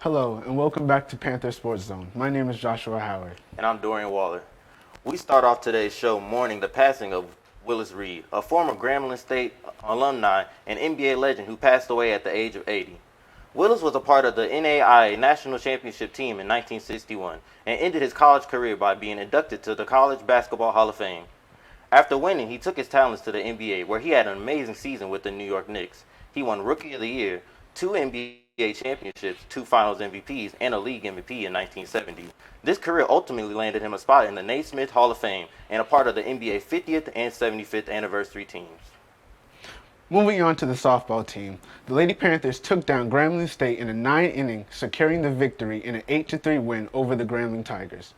Hello, and welcome back to Panther Sports Zone. My name is Joshua Howard. And I'm Dorian Waller. We start off today's show mourning the passing of Willis Reed, a former Grambling State alumni and NBA legend who passed away at the age of 80. Willis was a part of the NAIA National Championship team in 1961 and ended his college career by being inducted to the College Basketball Hall of Fame. After winning, he took his talents to the NBA, where he had an amazing season with the New York Knicks. He won Rookie of the Year, 2 NBA championships, 2 Finals MVPs, and a league MVP in 1970. This career ultimately landed him a spot in the Naismith Hall of Fame and a part of the NBA 50th and 75th anniversary teams. Moving on to the softball team, the Lady Panthers took down Grambling State in a 9-inning, securing the victory in an 8-3 win over the Grambling Tigers.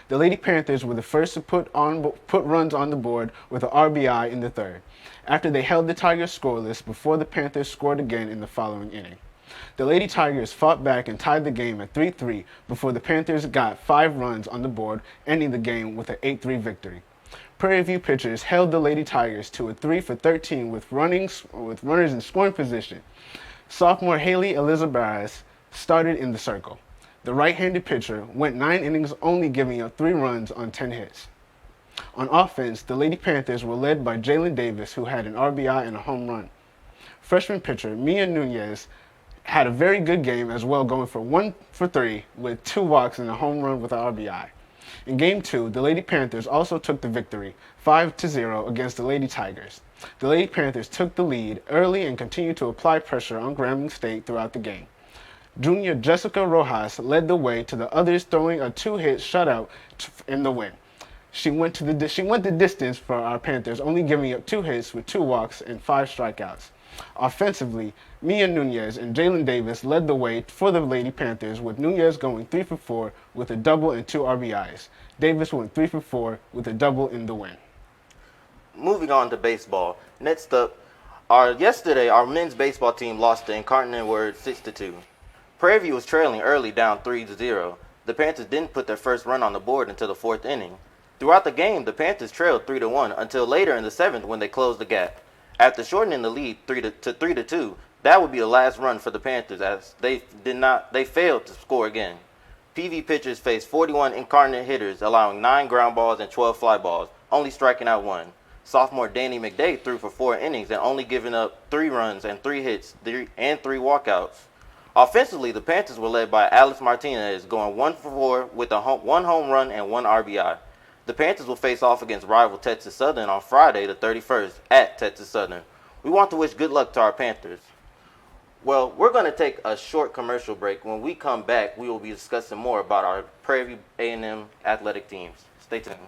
The Lady Panthers were the first to put runs on the board with an RBI in the third, after they held the Tigers scoreless before the Panthers scored again in the following inning. The Lady Tigers fought back and tied the game at 3-3 before the Panthers got 5 runs on the board, ending the game with an 8-3 victory. Prairie View pitchers held the Lady Tigers to a 3-for-13 with runners in scoring position. Sophomore Haley Elizabeth started in the circle. The right-handed pitcher went 9 innings, only giving up 3 runs on 10 hits. On offense, the Lady Panthers were led by Jalen Davis, who had an RBI and a home run. Freshman pitcher Mia Nunez had a very good game as well, going for 1 for 3 with 2 walks and a home run with an RBI. In Game 2, the Lady Panthers also took the victory, 5-0 against the Lady Tigers. The Lady Panthers took the lead early and continued to apply pressure on Grambling State throughout the game. Junior Jessica Rojas led the way to the others, throwing a 2-hit shutout in the win. She went the distance for our Panthers, only giving up 2 hits with 2 walks and 5 strikeouts. Offensively, Mia Nunez and Jalen Davis led the way for the Lady Panthers, with Nunez going 3 for 4 with a double and 2 RBIs. Davis went 3 for 4 with a double in the win. Moving on to baseball. Next up, yesterday our men's baseball team lost to Incarnate Word 6-2. Prairie View was trailing early, down 3-0. The Panthers didn't put their first run on the board until the 4th inning. Throughout the game, the Panthers trailed 3-1 until later in the 7th when they closed the gap. After shortening the lead 3-2, that would be the last run for the Panthers, as they failed to score again. PV pitchers faced 41 incarnate hitters, allowing 9 ground balls and 12 fly balls, only striking out 1. Sophomore Danny McDay threw for 4 innings and only giving up 3 runs and 3 hits and 3 walkouts. Offensively, the Panthers were led by Alex Martinez, going 1 for 4 with 1 home run and 1 RBI. The Panthers will face off against rival Texas Southern on Friday the 31st at Texas Southern. We want to wish good luck to our Panthers. Well, we're going to take a short commercial break. When we come back, we will be discussing more about our Prairie View A&M athletic teams. Stay tuned.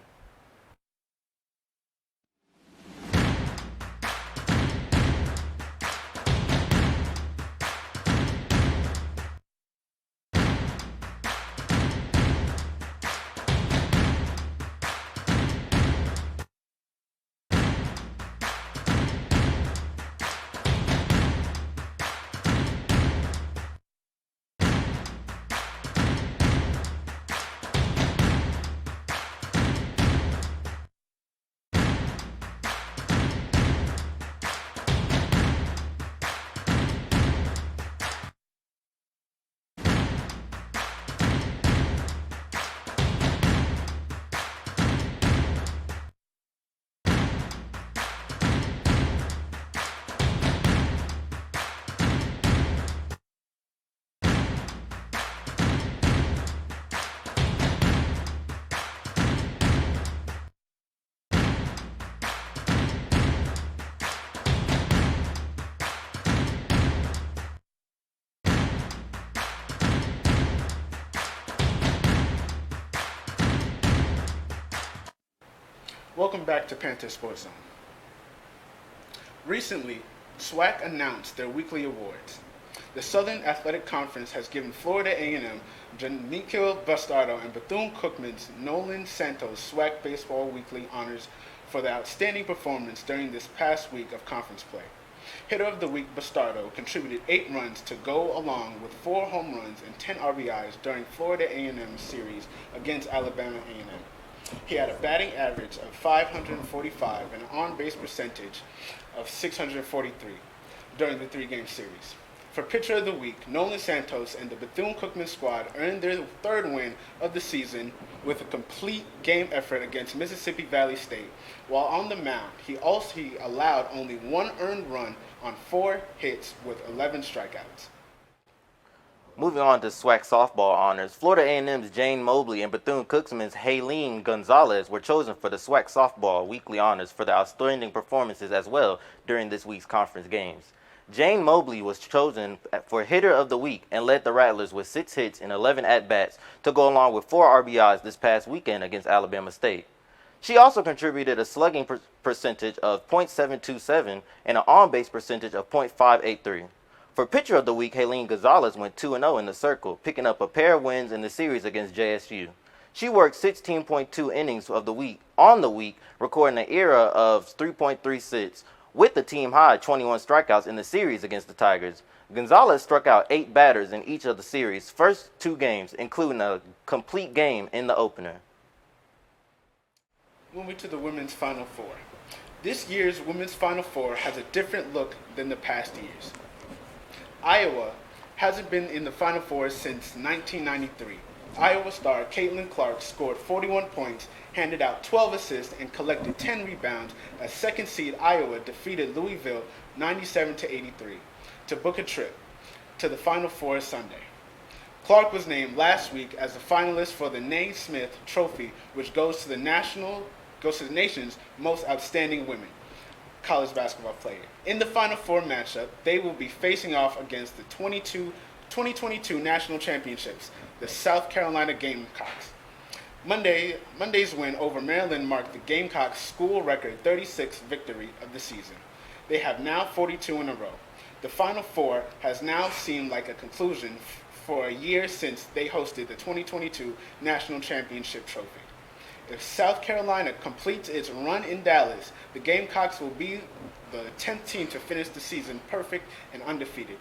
Welcome back to Panther Sports Zone. Recently, SWAC announced their weekly awards. The Southern Athletic Conference has given Florida A&M Janicio Bastardo and Bethune-Cookman's Nolan Santos SWAC Baseball Weekly honors for their outstanding performance during this past week of conference play. Hitter of the Week Bastardo contributed 8 runs to go along with 4 home runs and 10 RBIs during Florida A&M's series against Alabama A&M. He had a batting average of .545 and an on-base percentage of .643 during the 3-game series. For Pitcher of the Week, Nolan Santos and the Bethune-Cookman squad earned their third win of the season with a complete game effort against Mississippi Valley State. While on the mound, he allowed only one earned run on 4 hits with 11 strikeouts. Moving on to SWAC softball honors, Florida A&M's Jane Mobley and Bethune-Cookman's Haylene Gonzalez were chosen for the SWAC softball weekly honors for their outstanding performances as well during this week's conference games. Jane Mobley was chosen for Hitter of the Week and led the Rattlers with 6 hits and 11 at-bats to go along with 4 RBIs this past weekend against Alabama State. She also contributed a slugging percentage of .727 and an on-base percentage of .583. For Pitcher of the Week, Haylene Gonzalez went 2-0 in the circle, picking up a pair of wins in the series against JSU. She worked 16.2 innings of the week, recording an ERA of 3.36, with the team high 21 strikeouts in the series against the Tigers. Gonzalez struck out 8 batters in each of the series' first 2 games, including a complete game in the opener. Moving to the Women's Final Four. This year's Women's Final Four has a different look than the past years. Iowa hasn't been in the Final Four since 1993. Iowa star Caitlin Clark scored 41 points, handed out 12 assists, and collected 10 rebounds as second seed Iowa defeated Louisville 97-83 to book a trip to the Final Four Sunday. Clark was named last week as a finalist for the Naismith Trophy, which goes to the nation's most outstanding women college basketball player. In the Final Four matchup, they will be facing off against the 2022 National Championships, the South Carolina Gamecocks. Monday's win over Maryland marked the Gamecocks' school record 36th victory of the season. They have now 42 in a row. The Final Four has now seemed like a conclusion for a year since they hosted the 2022 National Championship Trophy. If South Carolina completes its run in Dallas, the Gamecocks will be the 10th team to finish the season perfect and undefeated.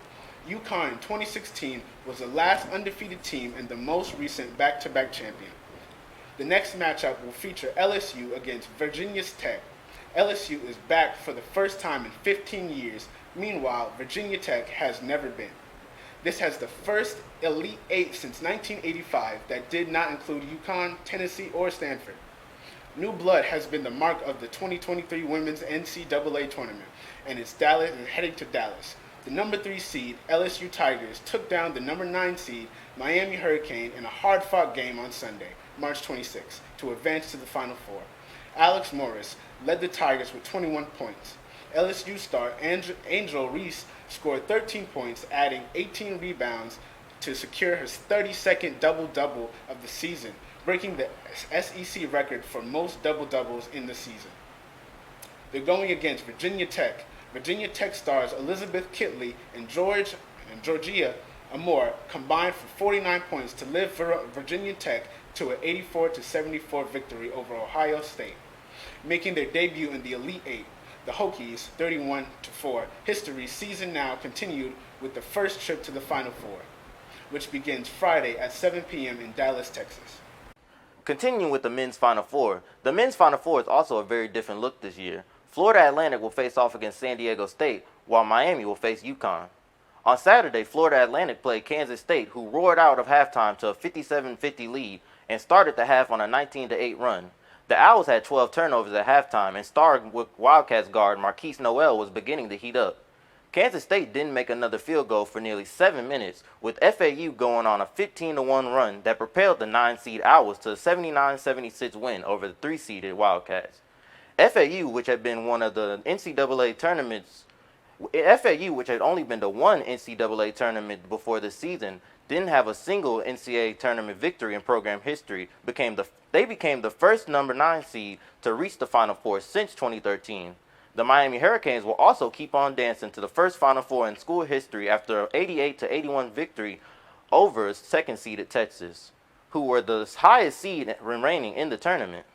UConn in 2016 was the last undefeated team and the most recent back-to-back champion. The next matchup will feature LSU against Virginia Tech. LSU is back for the first time in 15 years. Meanwhile, Virginia Tech has never been. This has the first Elite Eight since 1985 that did not include UConn, Tennessee, or Stanford. New blood has been the mark of the 2023 Women's NCAA Tournament, and it's heading to Dallas. The number 3 seed, LSU Tigers, took down the number 9 seed, Miami Hurricane, in a hard-fought game on Sunday, March 26, to advance to the Final Four. Alex Morris led the Tigers with 21 points. LSU star Angel Reese scored 13 points, adding 18 rebounds to secure her 32nd double-double of the season, breaking the SEC record for most double-doubles in the season. They're going against Virginia Tech. Virginia Tech stars Elizabeth Kitley and Georgia Amore combined for 49 points to lift Virginia Tech to an 84-74 victory over Ohio State, making their debut in the Elite Eight. The Hokies, 31-4, history season now continued with the first trip to the Final Four, which begins Friday at 7 p.m. in Dallas, Texas. Continuing with the men's Final Four, the men's Final Four is also a very different look this year. Florida Atlantic will face off against San Diego State, while Miami will face UConn. On Saturday, Florida Atlantic played Kansas State, who roared out of halftime to a 57-50 lead and started the half on a 19-8 run. The Owls had 12 turnovers at halftime, and star Wildcats guard Marquise Noel was beginning to heat up. Kansas State didn't make another field goal for nearly 7 minutes, with FAU going on a 15-1 run that propelled the 9-seed Owls to a 79-76 win over the 3-seeded Wildcats. FAU, which had been one of the NCAA tournaments, FAU, which had only been to one NCAA tournament before this season, didn't have a single NCAA tournament victory in program history. They became the first number 9 seed to reach the Final Four since 2013. The Miami Hurricanes will also keep on dancing to the first Final Four in school history after an 88-81 victory over second-seeded Texas, who were the highest seed remaining in the tournament.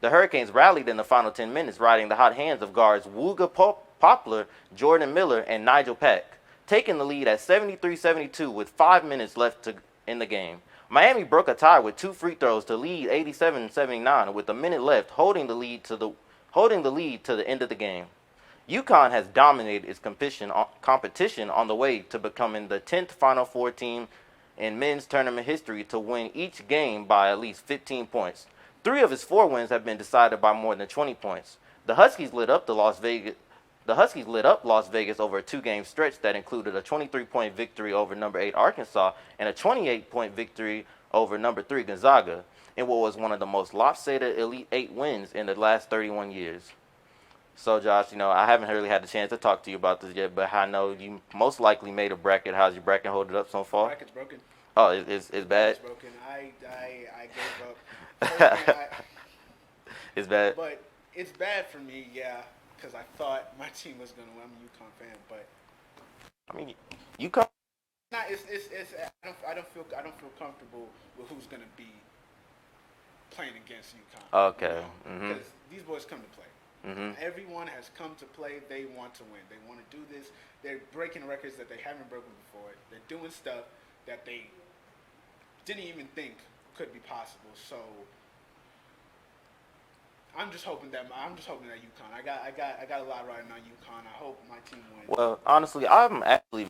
The Hurricanes rallied in the final 10 minutes, riding the hot hands of guards Wooga Poplar, Jordan Miller, and Nigel Pack, taking the lead at 73-72 with 5 minutes left in the game. Miami broke a tie with 2 free throws to lead 87-79 with a minute left, holding the lead to the end of the game. UConn has dominated its competition on the way to becoming the 10th Final Four team in men's tournament history to win each game by at least 15 points. 3 of its 4 wins have been decided by more than 20 points. The Huskies lit up Las Vegas over a 2-game stretch that included a 23-point victory over number 8 Arkansas and a 28-point victory over number 3 Gonzaga in what was one of the most lopsided Elite 8 wins in the last 31 years. So, Josh, I haven't really had the chance to talk to you about this yet, but I know you most likely made a bracket. How's your bracket holding up so far? Bracket's broken. Oh, it's bad? It's broken. I gave up. Personally, It's bad? But it's bad for me, yeah, because I thought my team was going to win. I'm a UConn fan, but I mean, UConn. I don't feel comfortable with who's going to be playing against UConn. Okay. Because these boys come to play. Everyone has come to play. They want to win. They want to do this. They're breaking records that they haven't broken before. They're doing stuff that they didn't even think could be possible. So I'm just hoping that UConn. I got a lot riding on UConn. I hope my team wins. Well, honestly, I'm actually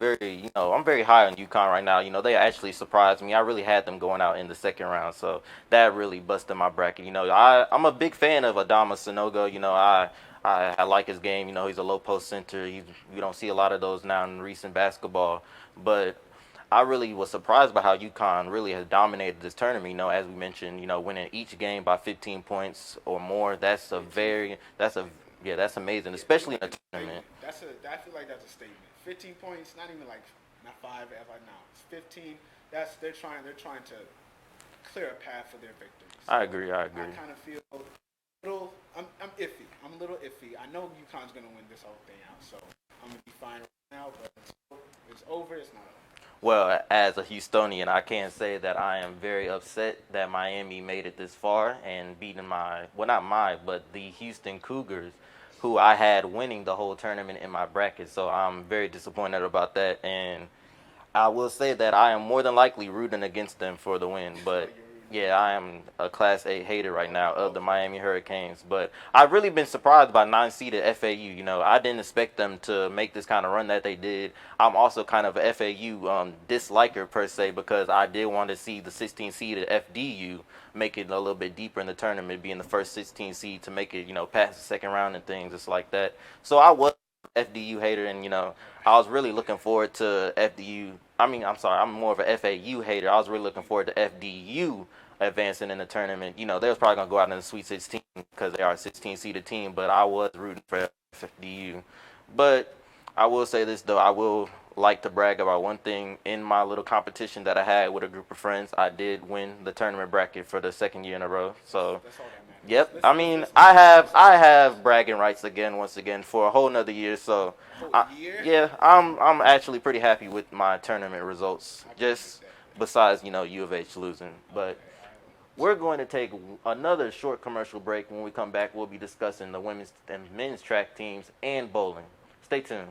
I'm very high on UConn right now. They actually surprised me. I really had them going out in the second round, so that really busted my bracket. I'm a big fan of Adama Sanogo. I like his game. He's a low post center. We don't see a lot of those now in recent basketball, but I really was surprised by how UConn really has dominated this tournament. As we mentioned, winning each game by 15 points or more. That's amazing, especially in a tournament. I feel like that's a statement. 15 points, not 5 as I know. It's 15. They're trying to clear a path for their victory. So I agree. I kind of feel I'm iffy. I'm a little iffy. I know UConn's gonna win this whole thing out, so I'm gonna be fine right now. But it's over. It's not over. Well, as a Houstonian, I can say that I am very upset that Miami made it this far and beating but the Houston Cougars, who I had winning the whole tournament in my bracket. So I'm very disappointed about that. And I will say that I am more than likely rooting against them for the win. But yeah, I am a Class A hater right now of the Miami Hurricanes. But I've really been surprised by 9-seeded FAU. I didn't expect them to make this kind of run that they did. I'm also kind of a FAU disliker per se, because I did want to see the 16-seeded FDU make it a little bit deeper in the tournament, being the first 16 seed to make it, past the second round and things just like that. So I was FDU hater, and I was really looking forward to FDU. I'm more of a FAU hater. I was really looking forward to FDU advancing in the tournament. They was probably gonna go out in the Sweet 16 because they are a 16-seeded team, but I was rooting for FDU. But I will say this though, I will like to brag about one thing. In my little competition that I had with a group of friends, I did win the tournament bracket for the second year in a row. So that's all that matters. yep. I have bragging rights once again for a whole nother year. So yeah, I'm actually pretty happy with my tournament results. Just besides U of H losing, but. We're going to take another short commercial break. When we come back, we'll be discussing the women's and men's track teams and bowling. Stay tuned.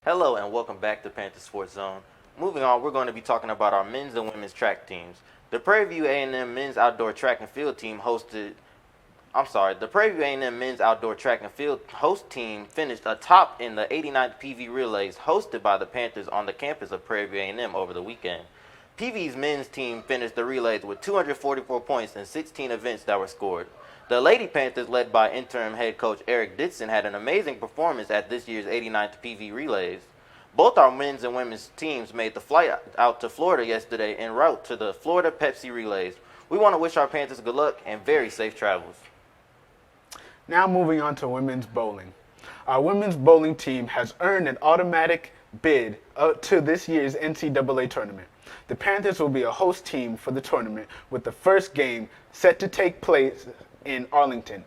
Hello and welcome back to Panther Sports Zone. Moving on, we're going to be talking about our men's and women's track teams. The Prairie View A&M men's outdoor track and field team hosted The Prairie View A&M men's outdoor track and field host team finished atop in the 89th PV relays hosted by the Panthers on the campus of Prairie View A&M over the weekend. PV's men's team finished the relays with 244 points in 16 events that were scored. The Lady Panthers, led by interim head coach Eric Ditson, had an amazing performance at this year's 89th PV relays. Both our men's and women's teams made the flight out to Florida yesterday en route to the Florida Pepsi relays. We want to wish our Panthers good luck and very safe travels. Now moving on to women's bowling. Our women's bowling team has earned an automatic bid to this year's NCAA tournament. The Panthers will be a host team for the tournament, with the first game set to take place in Arlington.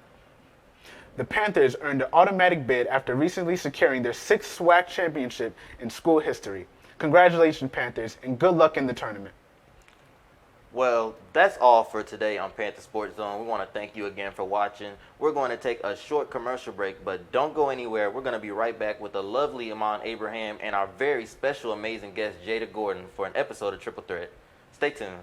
The Panthers earned an automatic bid after recently securing their 6th SWAC championship in school history. Congratulations, Panthers, and good luck in the tournament. Well, that's all for today on Panther Sports Zone. We want to thank you again for watching. We're going to take a short commercial break, but don't go anywhere. We're going to be right back with the lovely Iman Abraham and our very special, amazing guest, Jada Gordon, for an episode of Triple Threat. Stay tuned.